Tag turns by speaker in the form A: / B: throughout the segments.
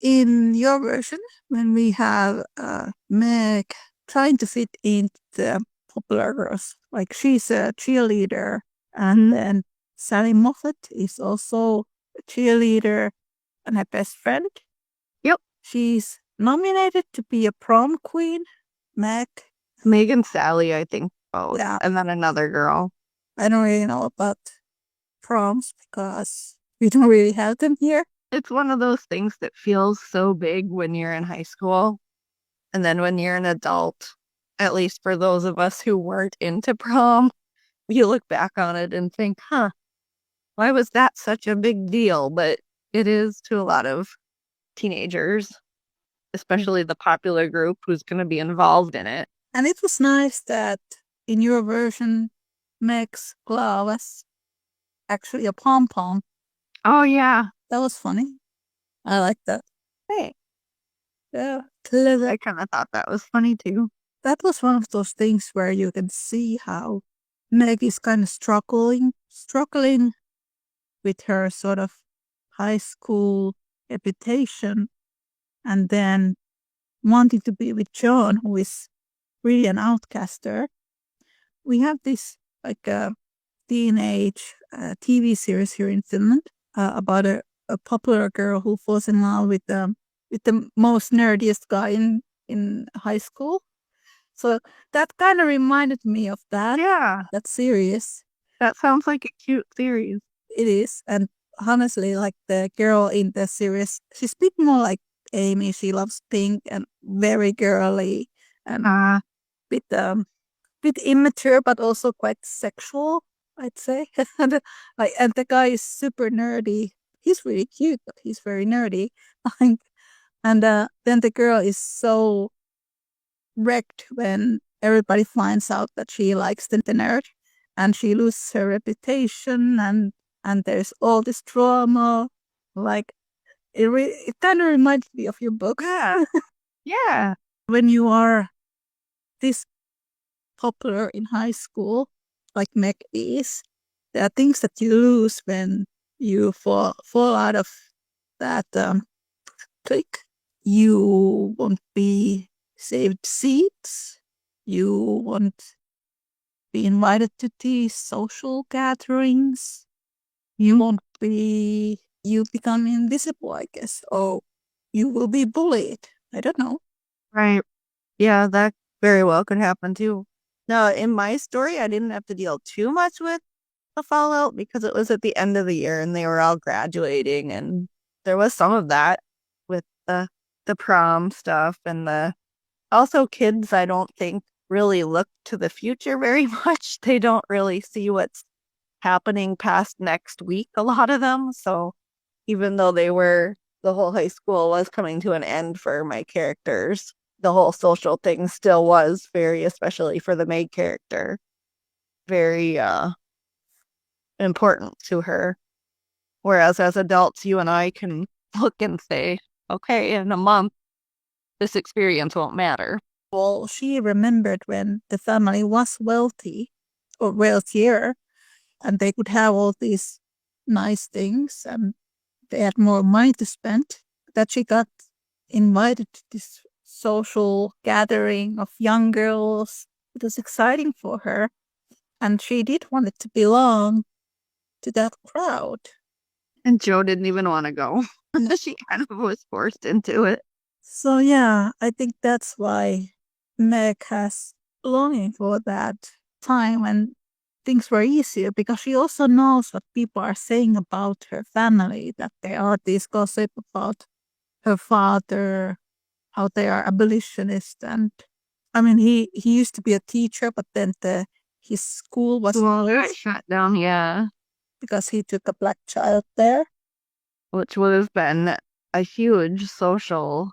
A: in your version, when we have Meg trying to fit into the popular girls, like she's a cheerleader, and then Sally Moffat is also a cheerleader and her best friend.
B: Yep.
A: She's nominated to be a prom queen, Meg.
B: Meg and Sally, I think, both.
A: Yeah.
B: And then another girl.
A: I don't really know about proms because we don't really have them here.
B: It's one of those things that feels so big when you're in high school. And then when you're an adult, at least for those of us who weren't into prom, you look back on it and think, why was that such a big deal? But it is to a lot of teenagers, especially the popular group who's going to be involved in it.
A: And it was nice that in your version, Meg's glove was actually a pom-pom.
B: Oh, yeah.
A: That was funny. I like that.
B: Hey,
A: Yeah, clever.
B: I kind of thought that was funny too.
A: That was one of those things where you can see how Meg is kind of struggling with her sort of high school reputation, and then wanting to be with John, who is really an outcaster. We have this like a teenage TV series here in Finland about a popular girl who falls in love with the most nerdiest guy in high school. So that kind of reminded me of that.
B: Yeah.
A: That series.
B: That sounds like a cute series.
A: It is. And honestly, like the girl in the series, she's a bit more like Amy. She loves pink and very girly and bit immature, but also quite sexual, I'd say. And the guy is super nerdy. He's really cute, but he's very nerdy. And then the girl is so wrecked when everybody finds out that she likes the nerd, and she loses her reputation, and there's all this drama. Like it kind of reminds me of your book.
B: Yeah. Yeah.
A: When you are this popular in high school, like Meg is, there are things that you lose when you fall out of that clique. You won't be saved seats. You won't be invited to these social gatherings. You won't be, you become invisible, I guess. Or you will be bullied. I don't know.
B: Right. Yeah, that very well could happen too. No, in my story, I didn't have to deal too much with the fallout because it was at the end of the year and they were all graduating, and there was some of that with the prom stuff and the also kids I don't think really look to the future very much. They don't really see what's happening past next week, a lot of them. So even though the whole high school was coming to an end for my characters, the whole social thing still was very, especially for the main character, very important to her. Whereas as adults, you and I can look and say, okay, in a month, this experience won't matter.
A: Well, she remembered when the family was wealthy or wealthier, and they could have all these nice things and they had more money to spend, that she got invited to this social gathering of young girls. It was exciting for her, and she did want to belong to that crowd.
B: And Joe didn't even want to go. She kind of was forced into it.
A: So yeah, I think that's why Meg has longing for that time when things were easier, because she also knows what people are saying about her family, that there are these gossip about her father, how they are abolitionists. And I mean, he used to be a teacher, but then his school was
B: shut down, yeah.
A: because he took a black child there.
B: Which would have been a huge social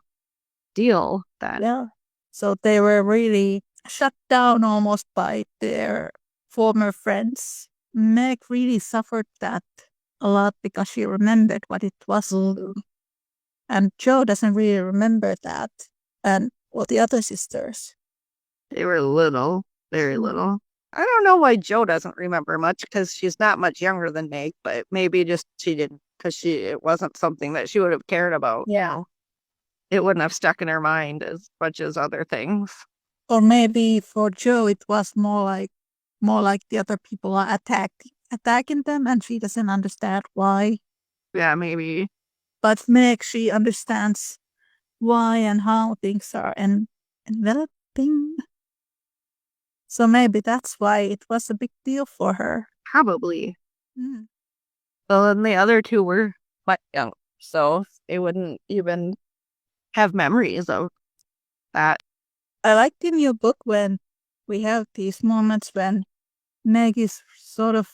B: deal then.
A: Yeah. So they were really shut down almost by their former friends. Meg really suffered that a lot because she remembered what it was. And Joe doesn't really remember that. And well, the other sisters.
B: They were little, very little. I don't know why Joe doesn't remember much because she's not much younger than Meg, but maybe just she didn't because it wasn't something that she would have cared about.
A: Yeah.
B: it wouldn't have stuck in her mind as much as other things.
A: Or maybe for Joe, it was more like the other people are attacking them, and she doesn't understand why.
B: Yeah, maybe.
A: But Meg, she understands why and how things are enveloping. So maybe that's why it was a big deal for her.
B: Probably.
A: Mm.
B: Well, and the other two were quite young, so they wouldn't even have memories of that.
A: I liked in your book when we have these moments when Meg is sort of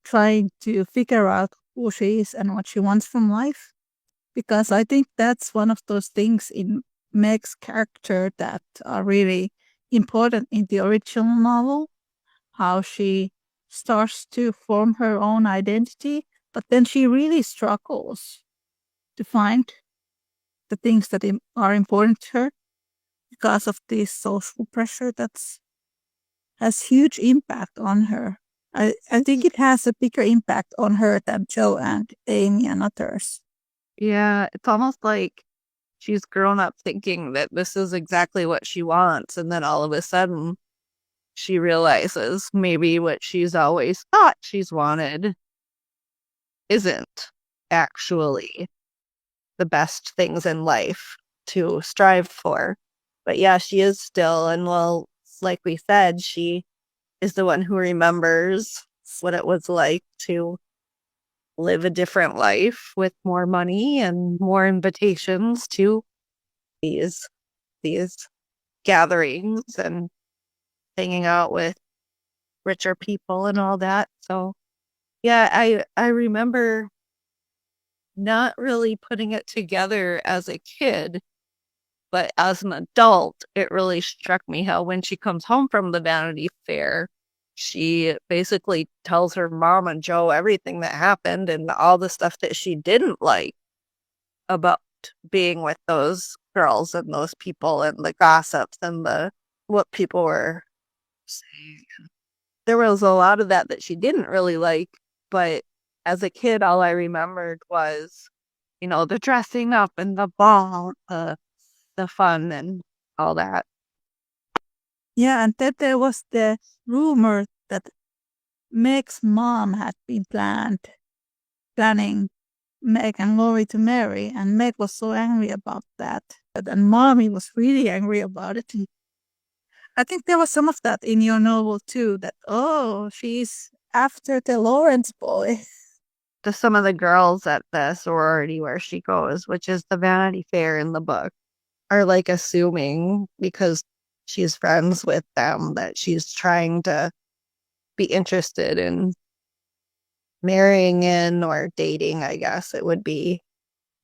A: trying to figure out who she is and what she wants from life. Because I think that's one of those things in Meg's character that are really important in the original novel. How she starts to form her own identity, but then she really struggles to find the things that are important to her because of this social pressure that's has huge impact on her. I think it has a bigger impact on her than Joe and Amy and others.
B: Yeah, it's almost like she's grown up thinking that this is exactly what she wants, and then all of a sudden she realizes maybe what she's always thought she's wanted isn't actually the best things in life to strive for. But yeah, she is still, and well, like we said, she is the one who remembers what it was like to live a different life with more money and more invitations to these these gatherings and hanging out with richer people and all that. So yeah, I remember not really putting it together as a kid, but as an adult, it really struck me how when she comes home from the Vanity Fair, she basically tells her mom and Joe everything that happened and all the stuff that she didn't like about being with those girls and those people and the gossips and the what people were saying. There was a lot of that she didn't really like, but as a kid, all I remembered was, the dressing up and the ball, the fun and all that.
A: Yeah, and then there was the rumor that Meg's mom had been planning Meg and Laurie to marry, and Meg was so angry about that. And Mommy was really angry about it. I think there was some of that in your novel too, that, oh, she's after the Lawrence boy.
B: To some of the girls at the sorority where she goes, which is the Vanity Fair in the book, are like assuming because she's friends with them that she's trying to be interested in marrying in or dating, I guess it would be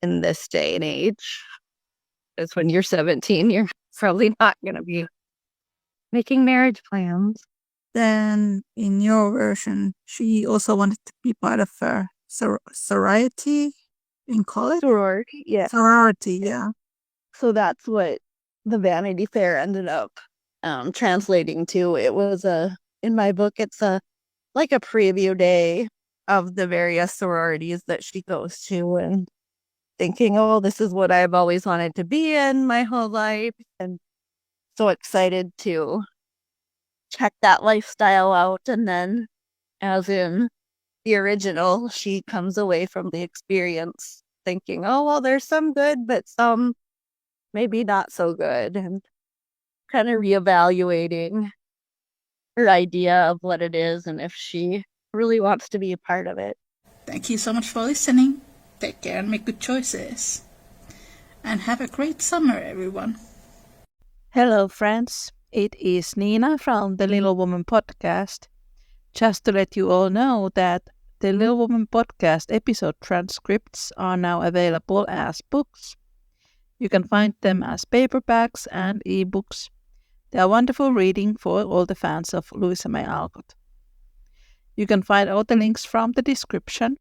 B: in this day and age. Because when you're 17, you're probably not going to be making marriage plans.
A: Then in your version, she also wanted to be part of a sorority in college?
B: Sorority, yeah.
A: Sorority, yeah.
B: So that's what the Vanity Fair ended up translating to. It was in my book, it's like a preview day of the various sororities that she goes to and thinking, oh, this is what I've always wanted to be in my whole life. And so excited to check that lifestyle out. And then, as in the original, she comes away from the experience thinking, oh, well, there's some good, but some maybe not so good. And kind of reevaluating her idea of what it is and if she really wants to be a part of it.
A: Thank you so much for listening. Take care and make good choices. And have a great summer, everyone.
C: Hello, friends. It is Niina from the Little Woman podcast. Just to let you all know that the Little Woman podcast episode transcripts are now available as books. You can find them as paperbacks and ebooks. They are wonderful reading for all the fans of Louisa May Alcott. You can find all the links from the description.